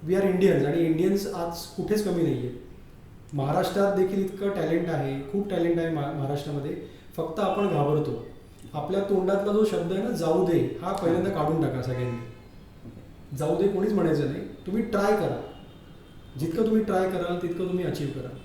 We R Indians आणि Indians आज कुठेच कमी नाही आहे. महाराष्ट्रात देखील इतकं टॅलेंट आहे, खूप टॅलेंट आहे महाराष्ट्रामध्ये. फक्त आपण घाबरतो. आपल्या तोंडातला जो शब्द आहे ना, जाऊ दे, हा पहिल्यांदा काढून टाका सगळ्यांनी. जाऊ दे कोणीच म्हणायचं नाही. तुम्ही ट्राय करा. जितकं तुम्ही ट्राय कराल तितकं तुम्ही अचीव कराल.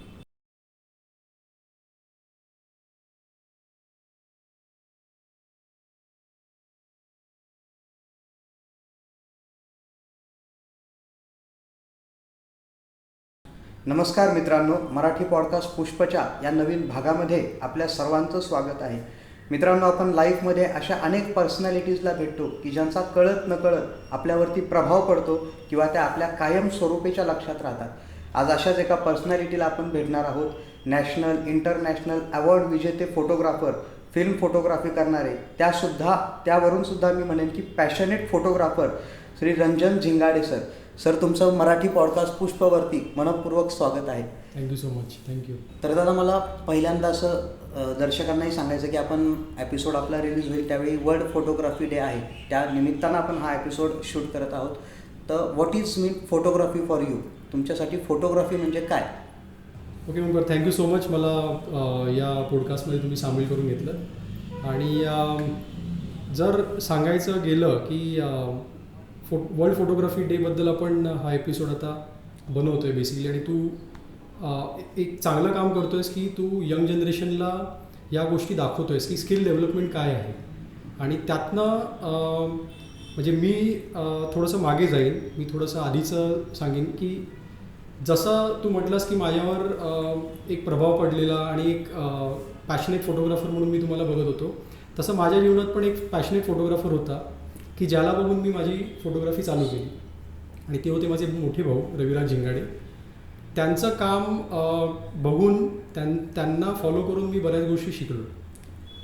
नमस्कार मित्रांनो, मराठी पॉडकास्ट पुष्पच्या या नवीन भागामध्ये आपल्या सर्वांचं स्वागत आहे. मित्रांनो, आपण लाईफमध्ये अशा अनेक पर्सनॅलिटीजला भेटतो की ज्यांचा कळत नकळत आपल्यावरती प्रभाव पडतो किंवा त्या आपल्या कायम स्वरूपीच्या लक्षात राहतात. आज अशाच एका पर्सनॅलिटीला आपण भेटणार आहोत. नॅशनल इंटरनॅशनल अवॉर्ड विजेते फोटोग्राफर, फिल्म फोटोग्राफी करणारे, त्यावरूनसुद्धा मी म्हणेन की passionate photographer Shri Ranjan Zingade sir. Sir, तुमचं मराठी पॉडकास्ट पुष्पवरती मनपूर्वक स्वागत आहे. Thank you so much. थँक्यू. तर दादा, मला पहिल्यांदा असं दर्शकांनाही सांगायचं की आपण एपिसोड आपला रिलीज होईल त्यावेळी वर्ल्ड फोटोग्राफी डे आहे, त्या निमित्तानं आपण हा एपिसोड शूट करत आहोत. तर what is mean photography for you? तुमच्यासाठी फोटोग्राफी म्हणजे काय? ओके मुंकर, थँक्यू सो मच. मला या पॉडकास्टमध्ये तुम्ही सामील करून घेतलं. आणि जर सांगायचं गेलं की वर्ल्ड फोटोग्राफी डेबद्दल आपण हा एपिसोड आता बनवतो आहे बेसिकली. आणि तू एक चांगलं काम करतो आहेस की तू यंग जनरेशनला या गोष्टी दाखवतो आहेस की स्किल डेव्हलपमेंट काय आहे. आणि त्यातनं म्हणजे मी थोडंसं मागे जाईन. मी थोडंसं आधीचं सांगेन की जसं तू म्हटलंस की माझ्यावर एक प्रभाव पडलेला आणि एक पॅशनेट फोटोग्राफर म्हणून मी तुम्हाला बघत होतो, तसं माझ्या जीवनात पण एक पॅशनेट फोटोग्राफर होता की ज्याला बघून मी माझी फोटोग्राफी चालू केली. आणि ते होते माझे मोठे भाऊ रविराज झिंगाडे. त्यांचं काम बघून त्यांना फॉलो करून मी बऱ्याच गोष्टी शिकलो.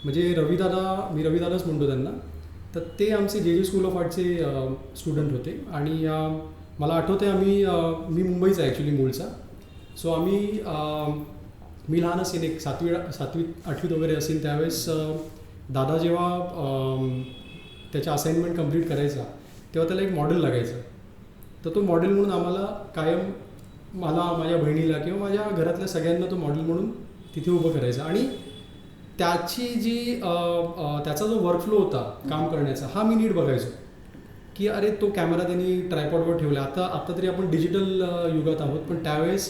म्हणजे मी रविदादाच म्हणतो त्यांना. तर ते आमचे जे स्कूल ऑफ आर्टचे स्टुडंट होते. आणि मला आठवतं आहे मी मुंबईचा आहे ॲक्च्युली मूळचा. सो मी लहान असेल, एक 7वीत 8वीत वगैरे असेल त्यावेळेस दादा जेव्हा त्याच्या असाइनमेंट कंप्लीट करायचा तेव्हा त्याला एक मॉडेल लागायचं. तर तो मॉडेल म्हणून आम्हाला कायम, मला, माझ्या बहिणीला किंवा माझ्या घरातल्या सगळ्यांना तो मॉडेल म्हणून तिथे उभं करायचं. आणि त्याचा जो वर्कफ्लो होता काम करण्याचा, हा मी नीट बघायचो की अरे तो कॅमेरा त्यांनी ट्रायपॉडवर ठेवला. आता तरी आपण डिजिटल युगात आहोत, पण त्यावेळेस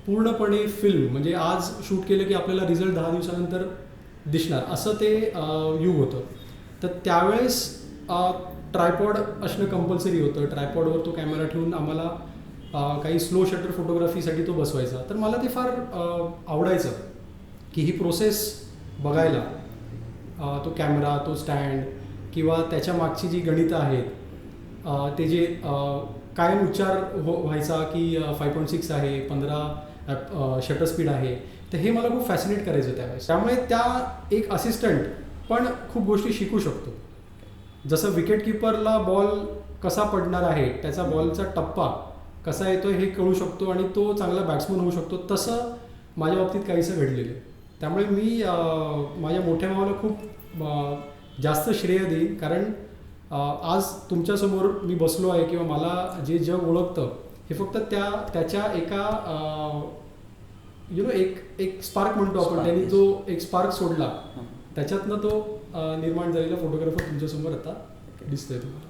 पूर्णपणे फिल्म, म्हणजे आज शूट केलं की आपल्याला रिझल्ट 10 दिवसानंतर दिसणार, असं ते युग होतं. तर त्यावेळेस ट्रायपॉड असणं कंपल्सरी होतं. ट्रायपॉडवर तो कॅमेरा ठेवून आम्हाला काही स्लो शटर फोटोग्राफीसाठी तो बसवायचा. तर मला ते फार आवडायचं की ही प्रोसेस बघायला. तो कॅमेरा, तो स्टँड किंवा त्याच्या मागची जी गणितं आहेत, ते जे कायम उच्चार व्हायचा की 5.6 आहे, 15 शटर स्पीड आहे. तर हे मला खूप फॅसिनेट करायचं त्यावेळेस. त्यामुळे एक असिस्टंट पण खूप गोष्टी शिकू शकतो. जसं विकेटकीपरला बॉल कसा पडणार आहे, त्याचा बॉलचा टप्पा कसा येतो हे कळू शकतो आणि तो चांगला बॅट्समन होऊ शकतो, तसं माझ्या बाबतीत काहीसं घडलेलं आहे. त्यामुळे मी माझ्या मोठ्या भावाला खूप जास्त श्रेय देईन. कारण आज तुमच्यासमोर मी बसलो आहे किंवा मला जे जग ओळखतं हे फक्त त्याच्या एका एक स्पार्क म्हणतो आपण, त्यांनी जो एक स्पार्क सोडला, त्याच्यातनं तो निर्माण झालेला फोटोग्राफर तुमच्यासमोर आता दिसतोय तुम्हाला.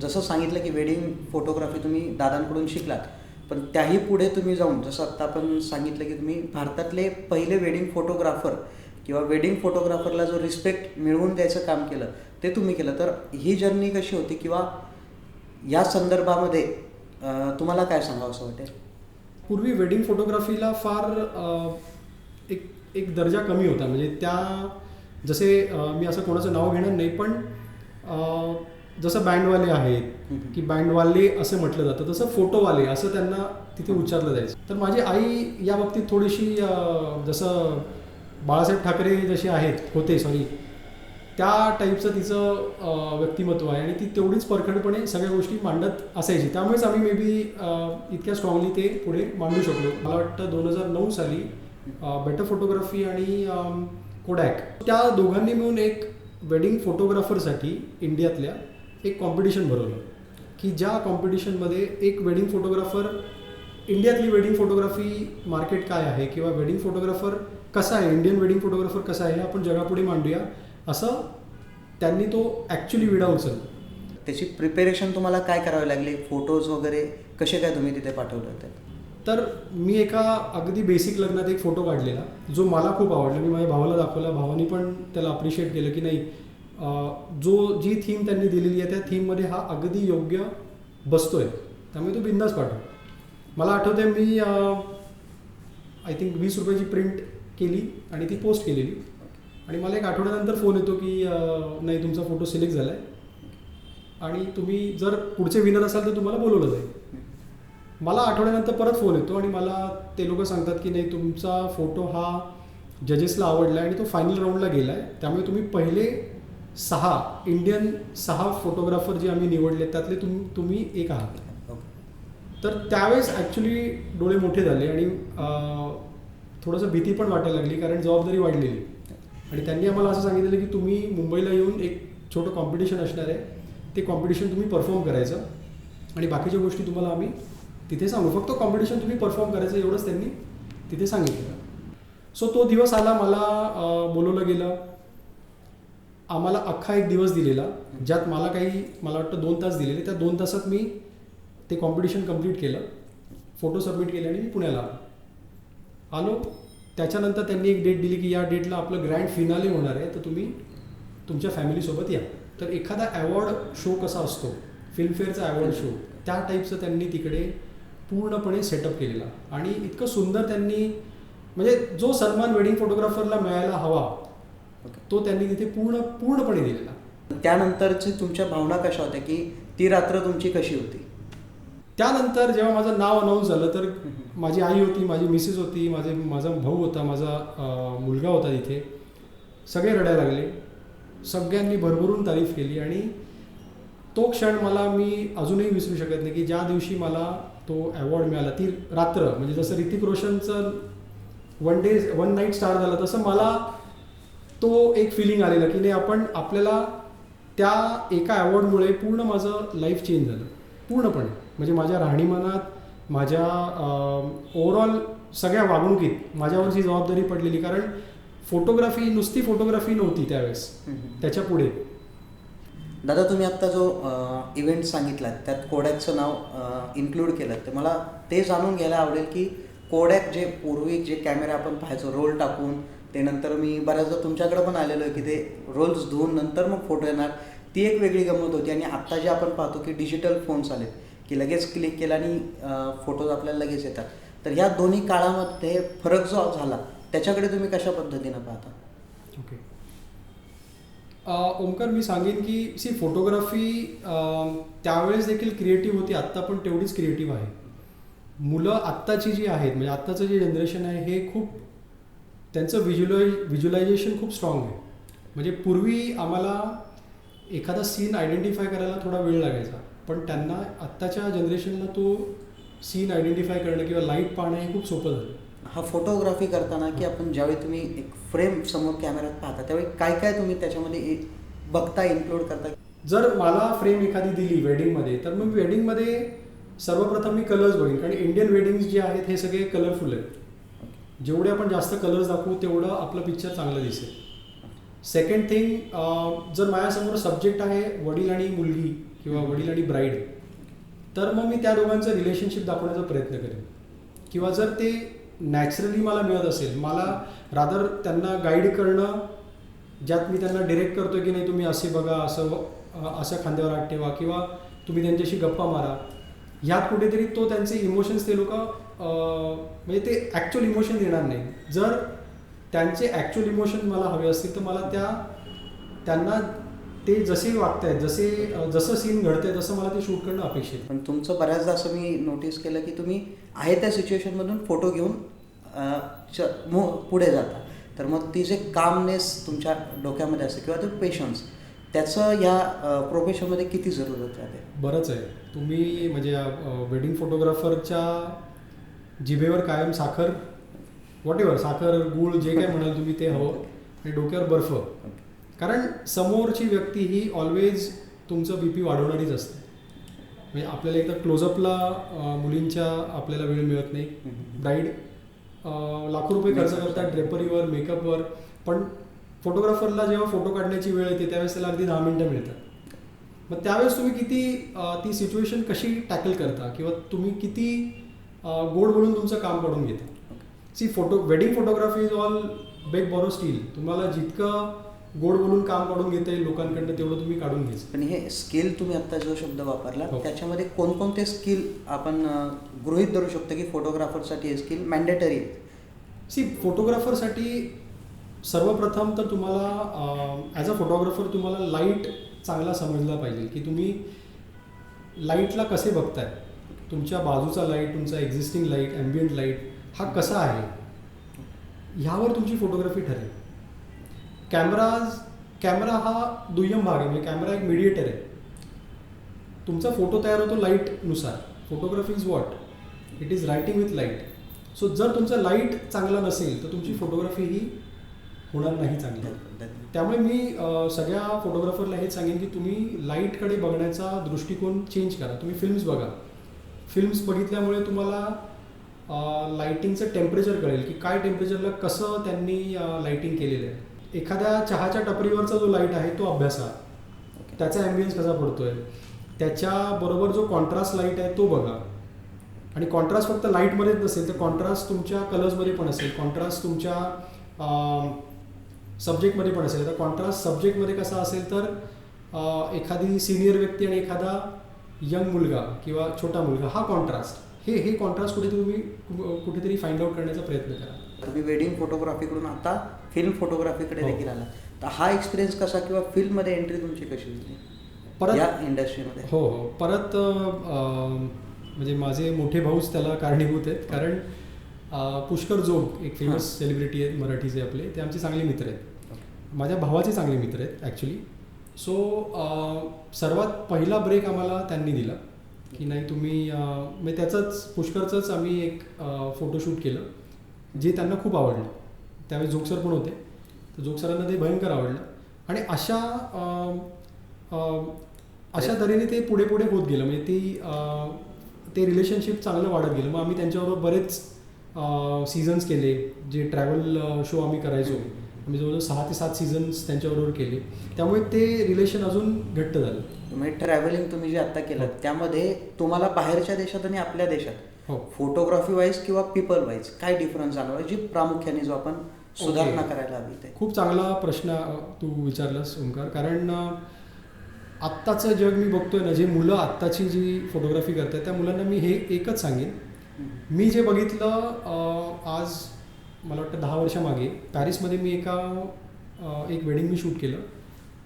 जसं सांगितलं की वेडिंग फोटोग्राफी तुम्ही दादांकडून शिकलात, पण त्याही पुढे तुम्ही जाऊन, जसं आत्ता आपण सांगितलं की तुम्ही भारतातले पहिले वेडिंग फोटोग्राफर किंवा वेडिंग फोटोग्राफरला जो रिस्पेक्ट मिळवून द्यायचं काम केलं ते तुम्ही केलं. तर ही जर्नी कशी होती किंवा या संदर्भामध्ये तुम्हाला काय सांगावं असं वाटेल? पूर्वी वेडिंग फोटोग्राफीला फार एक दर्जा कमी होता. म्हणजे जसे मी असं कोणाचं नाव घेणार नाही, पण जसं बँडवाले आहेत की बँडवाले असं म्हटलं जातं, तसं फोटोवाले असं त्यांना तिथे उच्चारलं जायचं. तर माझी आई या बाबतीत थोडीशी जसं बाळासाहेब ठाकरे जसे होते त्या टाईपचं तिचं व्यक्तिमत्व आहे. आणि ती तेवढीच परखडपणे सगळ्या गोष्टी मांडत असायची. त्यामुळेच आम्ही मे बी इतक्या स्ट्रॉंगली ते पुढे मांडू शकलो. मला वाटतं 2009 साली बेटर फोटोग्राफी आणि कोडॅक, त्या दोघांनी मिळून एक वेडिंग फोटोग्राफरसाठी इंडियातल्या एक कॉम्पिटिशन भरवलं की ज्या कॉम्पिटिशनमध्ये एक वेडिंग फोटोग्राफर, इंडियातली वेडिंग फोटोग्राफी मार्केट काय आहे किंवा वेडिंग फोटोग्राफर कसा आहे, इंडियन वेडिंग फोटोग्राफर कसा आहे हे आपण जगापुढे मांडूया, असं त्यांनी तो ॲक्च्युली विडा उचलला. त्याची प्रिपेरेशन तुम्हाला काय करावे लागले, फोटोज वगैरे कसे काय तुम्ही तिथे पाठवले होते? तर मी एका अगदी बेसिक लग्नात एक फोटो काढलेला जो मला खूप आवडला. मी माझ्या भावाला दाखवला, भावानी पण त्याला अप्रिशिएट केलं की नाही, जी थीम त्यांनी दिलेली आहे त्या थीममध्ये हा अगदी योग्य बसतोय, त्यामुळे तो बिंदास पाठव. मला आठवते मी आय थिंक 20 रुपयाची प्रिंट केली आणि ती पोस्ट केलेली आणि मला एक आठवड्यानंतर फोन येतो की नाही, तुमचा फोटो सिलेक्ट झाला आहे आणि तुम्ही जर पुढचे विनर असाल तर तुम्हाला बोलवलं जाईल. मला आठवड्यानंतर परत फोन येतो आणि मला ते लोक सांगतात की नाही, तुमचा फोटो हा जजेसला आवडला आहे आणि तो फायनल राऊंडला गेला आहे, त्यामुळे तुम्ही पहिले 6 इंडियन 6 फोटोग्राफर जे आम्ही निवडले त्यातले तुम्ही एक आहात. तर त्यावेळेस ॲक्च्युली डोळे मोठे झाले आणि थोडंसं भीती पण वाटायला लागली, कारण जबाबदारी वाढलेली. आणि त्यांनी आम्हाला असं सांगितलं की तुम्ही मुंबईला येऊन एक छोटं कॉम्पिटिशन असणार आहे, ते कॉम्पिटिशन तुम्ही परफॉर्म करायचं आणि बाकीच्या गोष्टी तुम्हाला आम्ही तिथे सांगू, फक्त कॉम्पिटिशन तुम्ही परफॉर्म करायचं एवढंच त्यांनी तिथे सांगितलं. सो तो दिवस आला, मला बोलवलं गेलं. आम्हाला अख्खा एक दिवस दिलेला, ज्यात मला वाटतं 2 तास दिलेले. त्या 2 तासात मी ते कॉम्पिटिशन कंप्लीट केलं, फोटो सबमिट केले आणि मी पुण्याला आलो. त्याच्यानंतर त्यांनी एक डेट दिली की या डेटला आपलं ग्रँड फिनाले होणार आहे, तर तुम्ही तुमच्या फॅमिलीसोबत या. तर एखादा ॲवॉर्ड शो कसा असतो, फिल्मफेअरचा ॲवॉर्ड शो, त्या टाईपचं त्यांनी तिकडे पूर्णपणे सेटअप केलेला आणि इतकं सुंदर त्यांनी, म्हणजे जो सन्मान वेडिंग फोटोग्राफरला मिळायला हवा तो त्यांनी तिथे पूर्णपणे दिलेला. त्यानंतरची तुमच्या भावना कशा होत्या, की ती रात्र तुमची कशी होती? त्यानंतर जेव्हा माझं नाव अनाऊन्स झालं तर माझी आई होती, माझी मिसेस होती, माझा भाऊ होता, माझा मुलगा होता तिथे. सगळे रडायला लागले, सगळ्यांनी भरभरून तारीफ केली आणि तो क्षण मी अजूनही विसरू शकत नाही की ज्या दिवशी मला तो अवॉर्ड मिळाला, ती रात्र, म्हणजे जसं ऋतिक रोशनचं वन नाईट स्टार झालं तसं मला तो एक फिलिंग आलेला की नाही, आपल्याला त्या एका अवॉर्डमुळे पूर्ण माझं लाईफ चेंज झालं पूर्णपणे. म्हणजे माझ्या राहणीमानात, माझ्या ओव्हरऑल सगळ्या वागणुकीत माझ्यावरची जबाबदारी पडलेली, कारण फोटोग्राफी नुसती फोटोग्राफी नव्हती त्यावेळेस, त्याच्या पुढे. दादा, तुम्ही आत्ता जो इव्हेंट सांगितला त्यात कोडॅकचं नाव इन्क्लूड केलं, तर मला ते जाणून घ्यायला आवडेल की कोडॅक जे पूर्वी जे कॅमेरा आपण पाहायचो रोल टाकून, ते नंतर मी बऱ्याचदा तुमच्याकडे पण आलेलो आहे की ते रोल्स धुवून नंतर मग फोटो येणार, ती एक वेगळी गंमत होती. आणि आत्ता जे आपण पाहतो की डिजिटल फोन्स आलेत की लगेच क्लिक केला आणि फोटोज आपल्याला लगेच येतात, तर ह्या दोन्ही काळामध्ये फरक जो झाला त्याच्याकडे तुम्ही कशा पद्धतीनं पाहता? ओके, ओमकार, मी सांगेन की फोटोग्राफी त्यावेळेस देखील क्रिएटिव्ह होती, आत्ता पण तेवढीच क्रिएटिव्ह आहे. मुलं आत्ताची जी आहेत, म्हणजे आत्ताचं जे जनरेशन आहे हे खूप, त्यांचं व्हिज्युलायझेशन खूप स्ट्रॉंग आहे. म्हणजे पूर्वी आम्हाला एखादा सीन आयडेंटिफाय करायला थोडा वेळ लागायचा, पण त्यांना आत्ताच्या जनरेशनला तो सीन आयडेंटिफाय करणं किंवा लाईट पाहणं हे खूप सोपं झालं. हा फोटोग्राफी करताना की आपण ज्यावेळी तुम्ही एक फ्रेम समोर कॅमेऱ्यात पाहता त्यावेळी काय काय तुम्ही त्याच्यामध्ये बघता, इन्क्लूड करता? जर मला फ्रेम एखादी दिली वेडिंगमध्ये, तर मग वेडिंगमध्ये सर्वप्रथम मी कलर्स बघेन, कारण इंडियन वेडिंग्स जे आहेत हे सगळे कलरफुल आहेत. जेवढे आपण जास्त कलर्स दाखवू तेवढं आपलं पिक्चर चांगलं दिसेल. सेकंड थिंग, जर माझ्यासमोर सब्जेक्ट आहे वडील आणि मुलगी किंवा वडील आणि ब्राईड, तर मग मी त्या दोघांचं रिलेशनशिप दाखवण्याचा प्रयत्न करेन. किंवा जर ते नॅचरली मला मिळत असेल, मला रादर त्यांना गाईड करणं, ज्यात मी त्यांना डिरेक्ट करतो की नाही तुम्ही असे बघा, असं खांद्यावर हात ठेवा किंवा तुम्ही त्यांच्याशी गप्पा मारा, ह्यात कुठेतरी तो त्यांचे इमोशन्स ते लोक, म्हणजे ते ॲक्च्युअल इमोशन देणार नाही. जर त्यांचे ॲक्च्युअल इमोशन मला हवे असतील तर मला त्यांना ते जसे वागतायत, जसं सीन घडतंय तसं मला ते शूट करणं अपेक्षित. पण तुमचं बऱ्याचदा असं मी नोटीस केलं की तुम्ही आहे त्या सिच्युएशनमधून फोटो घेऊन पुढे जाता, तर मग ती जे कामनेस तुमच्या डोक्यामध्ये असते किंवा ते पेशन्स, त्याचं या प्रोफेशनमध्ये किती जरूरत राहते? बरंच आहे. तुम्ही म्हणजे वेडिंग फोटोग्राफरच्या जिभेवर कायम साखर, साखर, गूळ, जे काय म्हणाल तुम्ही ते हवं, आणि डोक्यावर बर्फ. कारण समोरची व्यक्ती ही ऑलवेज तुमचं BP वाढवणारीच असते. म्हणजे आपल्याला एकदा क्लोजअपला मुलींच्या आपल्याला वेळ मिळत नाही. ब्राईड लाखो रुपये खर्च करतात ड्रेपरीवर, मेकअपवर, पण फोटोग्राफरला जेव्हा फोटो काढण्याची वेळ येते त्यावेळेस त्याला अगदी 10 मिनिटं मिळतात. मग त्यावेळेस तुम्ही किती ती सिच्युएशन कशी टॅकल करता किंवा तुम्ही किती गोड बोलून तुमचं काम काढून घेता. See wedding photography is all beg borrow steal. तुम्हाला जितकं गोड बोलून काम काढून घेता येईल लोकांकडनं तेवढं तुम्ही काढून घ्यायचं. पण हे स्किल तुम्ही आता जो शब्द वापरला हो. त्याच्यामध्ये कोणकोणते स्किल आपण गृहीत धरू शकतो की फोटोग्राफरसाठी हे स्किल मॅन्डेटरी आहे? सी फोटोग्राफरसाठी सर्वप्रथम तर तुम्हाला ॲज अ फोटोग्राफर तुम्हाला लाईट चांगला समजला पाहिजे की तुम्ही लाईटला कसे बघताय. तुमच्या बाजूचा लाईट, तुमचा एक्झिस्टिंग लाईट, ॲम्बियंट लाईट हा कसा आहे ह्यावर तुमची फोटोग्राफी ठरेल. कॅमेरा हा दुय्यम भाग आहे. म्हणजे कॅमेरा एक मीडिएटर आहे. तुमचा फोटो तयार होतो लाईटनुसार. Photography is what it is writing with light. So जर तुमचा लाईट चांगला नसेल तर तुमची फोटोग्राफी ही होणार नाही चांगली. त्यामुळे मी सगळ्या फोटोग्राफरला हेच सांगेन की तुम्ही लाईटकडे बघण्याचा दृष्टिकोन चेंज करा. तुम्ही फिल्म्स बघा. फिल्म्स बघितल्यामुळे तुम्हाला लाईटिंगचं टेम्परेचर कळेल की काय टेम्परेचरला कसं त्यांनी लाईटिंग केलेलं आहे. एखाद्या चहाच्या टपरीवरचा जो लाईट आहे तो अभ्यासा. त्याचा ॲम्बियन्स कसा पडतोय. त्याच्याबरोबर जो कॉन्ट्रास्ट लाईट आहे तो बघा. आणि कॉन्ट्रास्ट फक्त लाईटमध्येच नसेल तर कॉन्ट्रास्ट तुमच्या कलर्समध्ये पण असेल. कॉन्ट्रास्ट तुमच्या सब्जेक्टमध्ये पण असेल. तर कॉन्ट्रास्ट सब्जेक्टमध्ये कसा असेल तर एखादी सिनियर व्यक्ती आणि एखादा यंग मुलगा किंवा छोटा मुलगा हा कॉन्ट्रास्ट हे कॉन्ट्रास्ट कुठेतरी फाइंड आउट करण्याचा प्रयत्न करा. तुम्ही वेडिंग फोटोग्राफीकडून आता फिल्म फोटोग्राफीकडे देखील आला. तर हा एक्सपिरियन्स कसा किंवा फिल्ममध्ये एंट्री तुमची कशी झाली परत या इंडस्ट्रीमध्ये? हो परत म्हणजे माझे मोठे भाऊच त्याला कारणीभूत आहेत. कारण पुष्कर जोग एक फेमस सेलिब्रिटी आहेत मराठीचे आपले. ते आमचे चांगले मित्र आहेत. माझ्या भावाचे चांगले मित्र आहेत ॲक्च्युली. सो सर्वात पहिला ब्रेक आम्हाला त्यांनी दिला की नाही तुम्ही म्हणजे त्याचंच पुष्करचंच आम्ही एक फोटोशूट केलं जे त्यांना खूप आवडलं. त्यावेळेस जोग सर पण होते. तर जोग सरांना ते भयंकर आवडलं. आणि अशा तऱ्हेने ते पुढे होत गेलं. म्हणजे ते रिलेशनशिप चांगलं वाढत गेलं. मग आम्ही त्यांच्याबरोबर बरेच सीझन्स केले. जे ट्रॅव्हल शो आम्ही करायचो. आम्ही जवळजवळ 6 ते 7 सीझन्स त्यांच्याबरोबर केले. त्यामुळे ते रिलेशन अजून घट्ट झालं. म्हणजे ट्रॅव्हलिंग तुम्ही जे आता केलं त्यामध्ये तुम्हाला बाहेरच्या देशात आणि आपल्या देशात हो फोटोग्राफी वाईज किंवा पीपल वाईज काय डिफरन्स जाणवला जी प्रामुख्याने जो आपण सुधारणा करायला हवी ते? खूप चांगला प्रश्न तू विचारलास ओंकार. कारण आत्ताचं जग मी बघतोय ना, जे मुलं आत्ताची जी फोटोग्राफी करतात त्या मुलांना मी हे एकच सांगेन. मी जे बघितलं आज मला वाटतं 10 वर्षामागे पॅरिसमध्ये मी एक वेडिंग मी शूट केलं.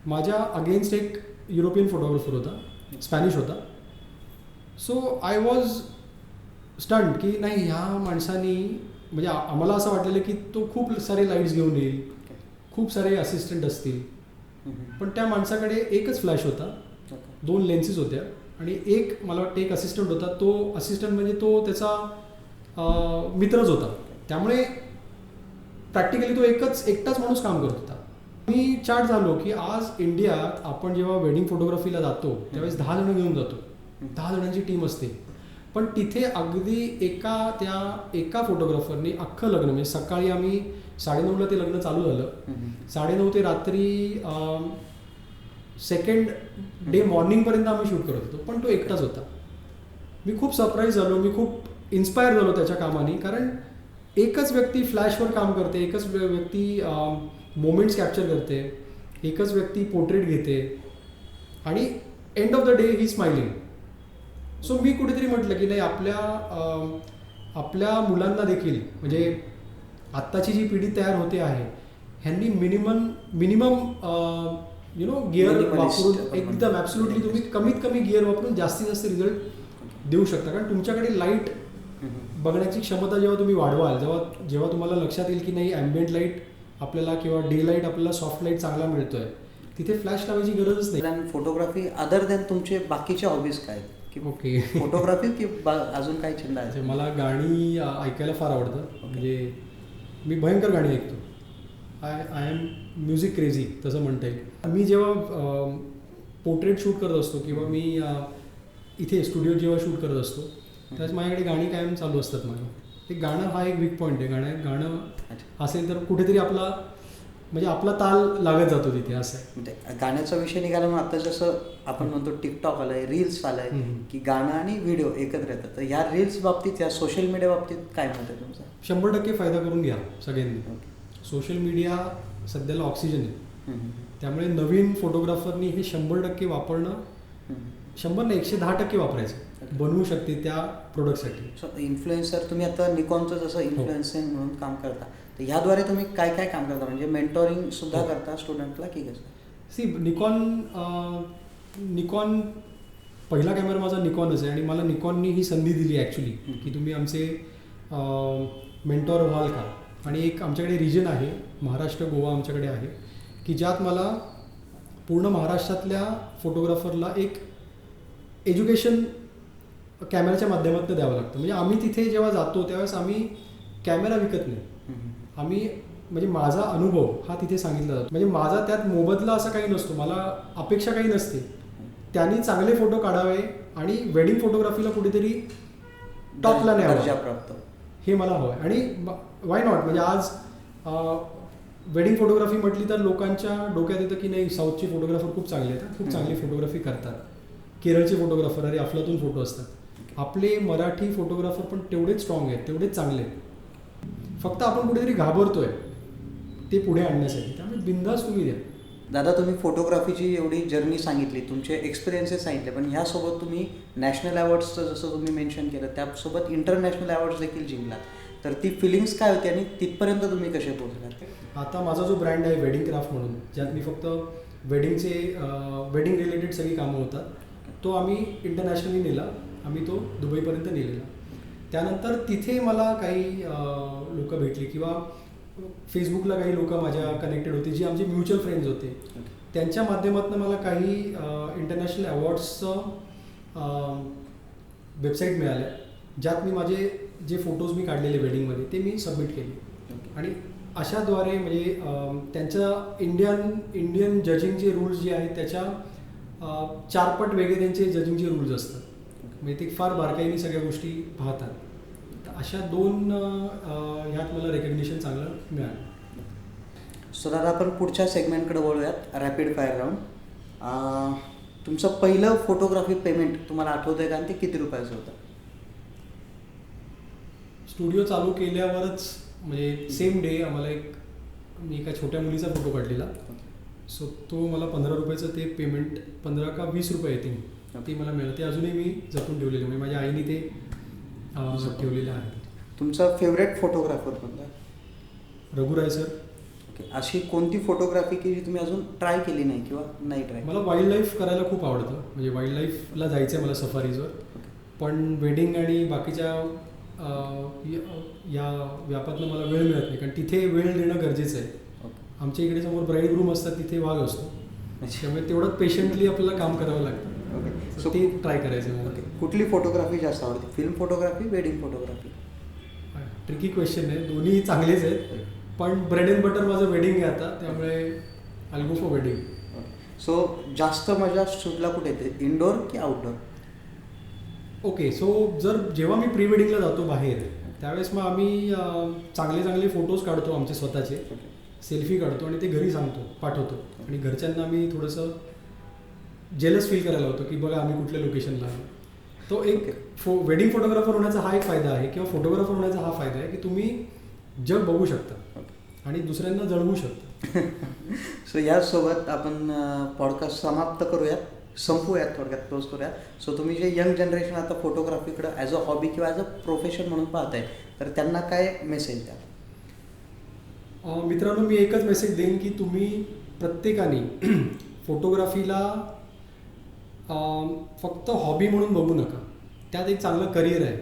माझ्या अगेन्स्ट एक युरोपियन फोटोग्राफर होता, स्पॅनिश होता. सो आय वॉज स्टंट की नाही ह्या माणसानी म्हणजे आम्हाला असं वाटलेलं की तो खूप सारे लाईट्स घेऊन येईल, खूप सारे असिस्टंट असतील. पण त्या माणसाकडे एकच फ्लॅश होता, 2 लेन्सेस होत्या आणि एक मला वाटतं एक असिस्टंट होता. तो असिस्टंट म्हणजे तो त्याचा मित्रच होता. त्यामुळे प्रॅक्टिकली तो एकटाच माणूस काम करत होता. मी चार्ट झालो की आज इंडियात आपण जेव्हा वेडिंग फोटोग्राफीला जातो त्यावेळेस 10 जण घेऊन जातो. 10 जणांची टीम असते. पण तिथे अगदी एका फोटोग्राफरनी अख्खं लग्न म्हणजे सकाळी आम्ही 9:30ला ते लग्न चालू झालं. 9:30 ते रात्री सेकंड डे मॉर्निंगपर्यंत आम्ही शूट करत होतो. पण तो एकटाच होता. मी खूप सरप्राईज झालो. मी खूप इन्स्पायर झालो त्याच्या कामाने. कारण एकच व्यक्ती फ्लॅशवर काम करते, एकच व्यक्ती मोमेंट्स कॅप्चर करते, एकच व्यक्ती पोर्ट्रेट घेते आणि एंड ऑफ द डे ही स्माइलिंग. सो मी कुठेतरी म्हटलं की नाही आपल्या मुलांना देखील म्हणजे आत्ताची जी पिढी तयार होते आहे ह्यांनी मिनिमम गिअर वापरून एकदम ॲब्सोल्युटली तुम्ही कमीत कमी गिअर वापरून जास्तीत जास्त रिझल्ट देऊ शकता. कारण तुमच्याकडे लाईट बघण्याची क्षमता जेव्हा तुम्ही वाढवाल, जेव्हा तुम्हाला लक्षात येईल की नाही ॲम्बियंट लाईट आपल्याला किंवा डे लाईट आपल्याला सॉफ्ट लाईट चांगला मिळतोय, तिथे फ्लॅश लावायची गरजच नाही. फोटोग्राफी अदर दॅन तुमचे बाकीचे हॉबीज काय? ओके फोटोग्राफी की अजून काही छंद आहे? मला गाणी ऐकायला फार आवडतं. म्हणजे मी भयंकर गाणी ऐकतो. आय एम म्युझिक क्रेझी तसं म्हणता येईल. मी जेव्हा पोर्ट्रेट शूट करत असतो किंवा मी इथे स्टुडिओ जेव्हा शूट करत असतो त्यावेळेस माझ्याकडे गाणी कायम चालू असतात माझं. ते गाणं हा एक वीक पॉईंट आहे. गाणं असेल तर कुठेतरी आपला ताल लागत जातो तिथे, असं आहे. म्हणजे गाण्याचा विषय निघाला मग आता जसं आपण म्हणतो टिकटॉक आलंय, रील्स आलाय, की गाणं आणि व्हिडिओ एकत्र येतात. तर ह्या रील्स बाबतीत, या सोशल मीडिया बाबतीत काय मत आहे तुमचं? 100% फायदा करून घ्या सगळ्यांनी. सोशल मीडिया सध्याला ऑक्सिजन आहे. त्यामुळे नवीन फोटोग्राफरनी हे 100% वापरणं, 100 नाही 110% वापरायचं, बनवू शकते त्या प्रोडक्टसाठी. सो इन्फ्लुएन्सर, तुम्ही आता निकॉनचं जसं इन्फ्लुएन्सर म्हणून काम करता, तर ह्याद्वारे तुम्ही काय काय काम करता? म्हणजे मेंटॉरिंग सुद्धा करता स्टुडंटला की कसं? निकॉन पहिला कॅमेरा माझा निकॉनच आहे आणि मला निकॉननी ही संधी दिली ॲक्च्युली की तुम्ही आमचे मेंटॉर व्हाल का. आणि एक आमच्याकडे रिजन आहे, महाराष्ट्र गोवा आमच्याकडे आहे, की ज्यात मला पूर्ण महाराष्ट्रातल्या फोटोग्राफरला एक एज्युकेशन कॅमेऱ्याच्या माध्यमातून द्यावं लागतं. म्हणजे आम्ही तिथे जेव्हा जातो त्यावेळेस आम्ही कॅमेरा विकत नाही, आम्ही म्हणजे माझा अनुभव हा तिथे सांगितला जातो. म्हणजे माझा त्यात मोबदला असं काही नसतो, मला अपेक्षा काही नसते. त्यांनी चांगले फोटो काढावे आणि वेडिंग फोटोग्राफीला कुठेतरी टॉपला न्यावं, हे मला हवं आहे. आणि वाय नॉट, म्हणजे आज वेडिंग फोटोग्राफी म्हटली तर लोकांच्या डोक्यात येतं की नाही साऊथचे फोटोग्राफर खूप चांगले आहेत, खूप चांगली फोटोग्राफी करतात. केरळचे फोटोग्राफर अरे अफलातून फोटो असतात. आपले मराठी फोटोग्राफर पण तेवढेच स्ट्रॉंग आहेत, तेवढेच चांगले आहेत. फक्त आपण कुठेतरी घाबरतोय ते पुढे आणण्यासाठी. त्यामुळे बिंदास तुम्ही द्या. दादा, तुम्ही फोटोग्राफीची एवढी जर्नी सांगितली, तुमचे एक्सपिरियन्सेस सांगितले, पण ह्यासोबत तुम्ही नॅशनल अवॉर्ड्सचं जसं तुम्ही मेन्शन केलं, त्यासोबत इंटरनॅशनल अवॉर्ड्स देखील जिंकलात. तर ती फिलिंग्स काय होती आणि तिथपर्यंत तुम्ही कसे पोहोचलात? आता माझा जो ब्रँड आहे वेडिंग क्राफ्ट म्हणून, ज्यात मी फक्त वेडिंग रिलेटेड सगळी कामं होतात, तो आम्ही इंटरनॅशनली नेला. आम्ही तो दुबईपर्यंत नेलेला. त्यानंतर तिथे मला काही लोक भेटली किंवा फेसबुकला काही लोक माझ्या कनेक्टेड होते, जी आमचे म्युच्युअल फ्रेंड्स होते. त्यांच्या माध्यमातून मला काही इंटरनॅशनल अवॉर्ड्सचं वेबसाईट मिळाल्या, ज्यात मी माझे जे फोटोज मी काढलेले वेडिंगमध्ये ते मी सबमिट केले. आणि अशाद्वारे म्हणजे त्यांच्या इंडियन जजिंगचे रूल्स जे आहेत त्याच्या 4 पट वेगळे त्यांचे जजिंगचे रूल्स असतात. म्हणजे ते फार बारकाईने सगळ्या गोष्टी पाहतात. तर अशा 2 ह्यात मला रेकग्निशन चांगलं मिळालं. सो दादा, आपण पुढच्या सेगमेंटकडे वळूयात, रॅपिड फायर राऊंड. तुमचं पहिलं फोटोग्राफी पेमेंट तुम्हाला आठवतं आहे का आणि ते किती रुपयाचं होतं? स्टुडिओ चालू केल्यावरच म्हणजे सेम डे आम्हाला मी एका छोट्या मुलीचा फोटो काढलेला. सो तो मला 15 रुपयाचं ते पेमेंट, 15 का 20 रुपये येते ते मला मिळालं. ते अजूनही मी जपून ठेवलेलं, म्हणजे माझ्या आईने ते ठेवलेलं आहे. तुमचा फेवरेट फोटोग्राफर कोणता? रघुराय सर. ओके. अशी कोणती फोटोग्राफी की जी तुम्ही अजून ट्राय केली नाही किंवा नाही ट्राय? मला वाईल्ड लाईफ करायला खूप आवडतं, म्हणजे वाईल्ड लाईफला जायचं आहे मला सफारीजवर. पण वेडिंग आणि बाकीच्या या व्यापातनं मला वेळ मिळत नाही, कारण तिथे वेळ देणं गरजेचं आहे. आमच्या इकडे समोर ब्राईड ग्रूम असतात, तिथे वाघ असतो, त्यामुळे तेवढं पेशंटली आपल्याला काम करावं लागतं. ओके. सो ते ट्राय करायचं मला. कुठली फोटोग्राफी जास्त आवडते, film photography, wedding photography? Tricky question आहे, दोन्ही चांगलेच आहेत, पण ब्रेड अँड बटर माझं वेडिंग आहे आता, त्यामुळे I go for wedding. So जास्त मजा शूटला कुठे येते, इनडोअर की आउटडोअर? ओके. सो जेव्हा मी प्री वेडिंगला जातो बाहेर, त्यावेळेस मग आम्ही चांगले फोटोज काढतो आमचे स्वतःचे, सेल्फी काढतो आणि ते घरी पाठवतो. आणि घरच्यांना आम्ही थोडंसं जेलस फील करायला होतो की बघा आम्ही कुठल्या लोकेशनला आहे. तो एक वेडिंग फोटोग्राफर होण्याचा हा एक फायदा आहे, किंवा फोटोग्राफर होण्याचा हा फायदा आहे की तुम्ही जग बघू शकता आणि दुसऱ्यांना जळवू शकता. सो यासोबत आपण पॉडकास्ट समाप्त संपूयात, थोडक्यात क्लोज करूयात. सो तुम्ही जे यंग जनरेशन आता फोटोग्राफीकडं ॲज अ हॉबी किंवा ॲज अ प्रोफेशन म्हणून पाहताय, तर त्यांना काय मेसेज द्या? मित्रांनो, मी एकच मेसेज देईन की तुम्ही प्रत्येकाने फोटोग्राफीला फक्त हॉबी म्हणून बघू नका. त्यात एक चांगलं करिअर आहे.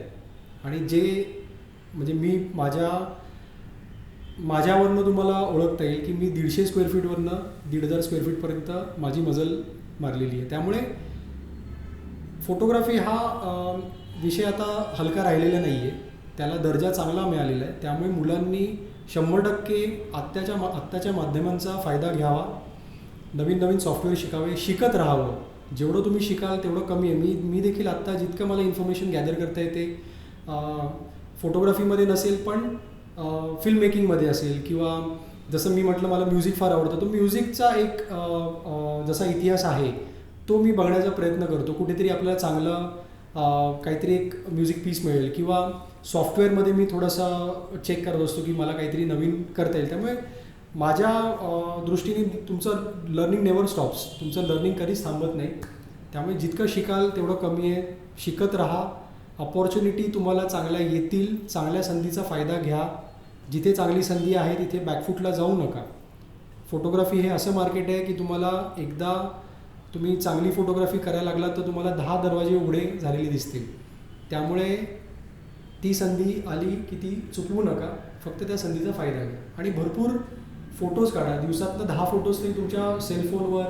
आणि जे म्हणजे मी माझ्यावरनं तुम्हाला ओळखता येईल की मी 150 स्क्वेअर फीटवरनं 1,500 स्क्वेअर फीटपर्यंत माझी मजल मारलेली आहे. त्यामुळे फोटोग्राफी हा विषय आता हलका राहिलेला नाही आहे, त्याला दर्जा चांगला मिळालेला आहे. त्यामुळे मुलांनी 100% आत्ताच्या माध्यमांचा फायदा घ्यावा, नवीन सॉफ्टवेअर शिकावे, शिकत राहावं जेवढं तुम्ही शिकाल तेवढं कमी आहे. मी देखील आत्ता जितकं मला इन्फॉर्मेशन गॅदर करता येते फोटोग्राफीमध्ये नसेल पण फिल्म मेकिंगमध्ये असेल किंवा जसं मी म्हटलं मला म्युझिक फार आवडतं, तो म्युझिकचा एक जसा इतिहास आहे तो मी बघण्याचा प्रयत्न करतो. कुठेतरी आपल्याला चांगलं काहीतरी एक म्युझिक पीस मिळेल किंवा सॉफ्टवेअरमध्ये मी थोडासा चेक करत असतो की मला काहीतरी नवीन करता येईल. त्यामुळे माझ्या दृष्टीने तुमचं लर्निंग नेवर स्टॉप्स, तुमचं लर्निंग कधीच थांबत नाही. त्यामुळे जितकं शिकाल तेवढं कमी आहे. शिकत राहा. अपॉर्च्युनिटी तुम्हाला चांगल्या येतील. चांगल्या संधीचा फायदा घ्या. जिथे चांगली संधी आहे तिथे बॅकफूटला जाऊ नका. फोटोग्राफी हे असं मार्केट आहे की तुम्हाला एकदा तुम्ही चांगली फोटोग्राफी करायला लागला तर तुम्हाला 10 दरवाजे उघडे झालेले दिसतील. त्यामुळे ती संधी आली की ती चुकवू नका. फक्त त्या संधीचा फायदा घ्या आणि भरपूर फोटोज काढा. दिवसातनं 10 फोटोज तरी तुमच्या सेलफोनवर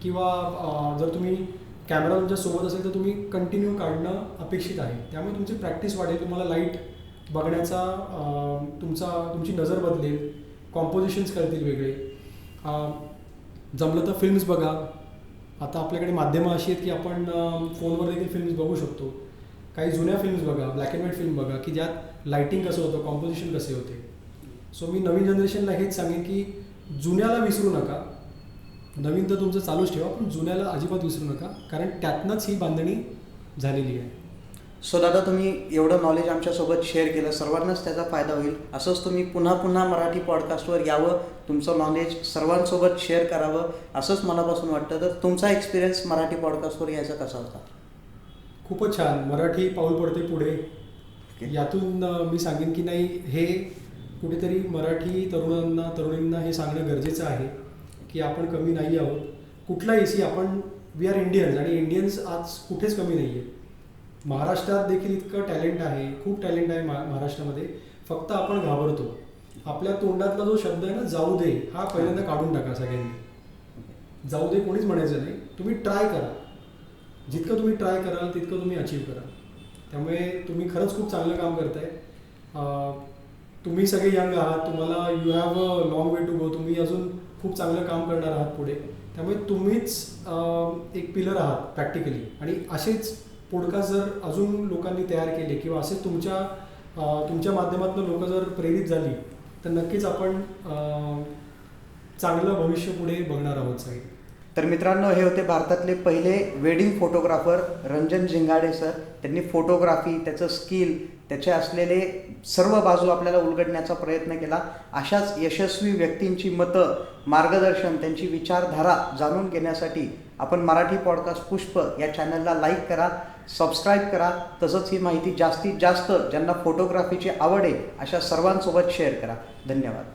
किंवा जर तुम्ही कॅमेरा तुमच्या सोबत असेल तर तुम्ही कंटिन्यू काढणं अपेक्षित आहे. त्यामुळे तुमची प्रॅक्टिस वाढेल. तुम्हाला लाईट बघण्याचा तुमची नजर बदलेल. कॉम्पोजिशन्स कळतील वेगळे. जमलं तर फिल्म्स बघा. आता आपल्याकडे माध्यमं अशी आहेत की आपण फोनवर देखील फिल्म्स बघू शकतो. काही जुन्या फिल्म्स बघा, ब्लॅक अँड व्हाईट फिल्म बघा की ज्यात लाईटिंग कसं होतं, कॉम्पोजिशन कसे होते. सो मी नवीन जनरेशनला हेच सांगेन की जुन्याला विसरू नका. नवीन तर तुमचं चालूच ठेवा पण जुन्याला अजिबात विसरू नका, कारण त्यातनंच ही बांधणी झालेली आहे. सो दादा, तुम्ही एवढं नॉलेज आमच्यासोबत शेअर केलं, सर्वांनाच त्याचा फायदा होईल. असंच तुम्ही पुन्हा पुन्हा मराठी पॉडकास्टवर यावं, तुमचं नॉलेज सर्वांसोबत शेअर करावं असंच मनापासून वाटतं. तर तुमचा एक्सपिरियन्स मराठी पॉडकास्टवर यायचा कसा होता? खूपच छान. मराठी पाऊल पडते पुढे. यातून मी सांगेन की नाही, हे कुठेतरी मराठी तरुणींना हे सांगणं गरजेचं आहे की आपण कमी नाही आहोत. कुठलाही आपण वी आर इंडियन्स आणि इंडियन्स आज कुठेच कमी नाही आहे. महाराष्ट्रात देखील इतकं टॅलेंट आहे, खूप टॅलेंट आहे महाराष्ट्रामध्ये. फक्त आपण घाबरतो. आपल्या तोंडातला जो शब्द आहे ना, जाऊ दे, हा पहिल्यांदा काढून टाका सगळ्यांनी. जाऊ दे कोणीच म्हणायचं नाही. तुम्ही ट्राय करा. जितकं तुम्ही ट्राय कराल तितकं तुम्ही अचीव कराल. त्यामुळे तुम्ही खरंच खूप चांगलं काम करताय. तुम्ही सगळे यंग आहात. तुम्हाला you have a long way to go. तुम्ही अजून खूप चांगलं काम करणार आहात पुढे. त्यामुळे तुम्हीच एक पिलर आहात प्रॅक्टिकली. आणि असेच पॉडकास्ट जर अजून लोकांनी तयार केले किंवा असे तुमच्या माध्यमातून लोक जर प्रेरित झाली तर नक्कीच आपण चांगलं भविष्य पुढे बघणार आहोत सगळे. तर मित्रांनो, हे होते भारतातले पहिले wedding photographer Ranjan Zingade sir. त्यांनी फोटोग्राफी, त्याचं स्किल, त्याचे असलेले सर्व बाजू आपल्याला उलगडण्याचा प्रयत्न केला. अशाच यशस्वी व्यक्तींची मतं, मार्गदर्शन, त्यांची विचारधारा जाणून घेण्यासाठी आपण मराठी पॉडकास्ट पुष्प या चॅनलला लाईक करा, सबस्क्राईब करा. तसंच ही माहिती जास्तीत जास्त ज्यांना फोटोग्राफीची आवड आहे अशा सर्वांसोबत शेअर करा. धन्यवाद.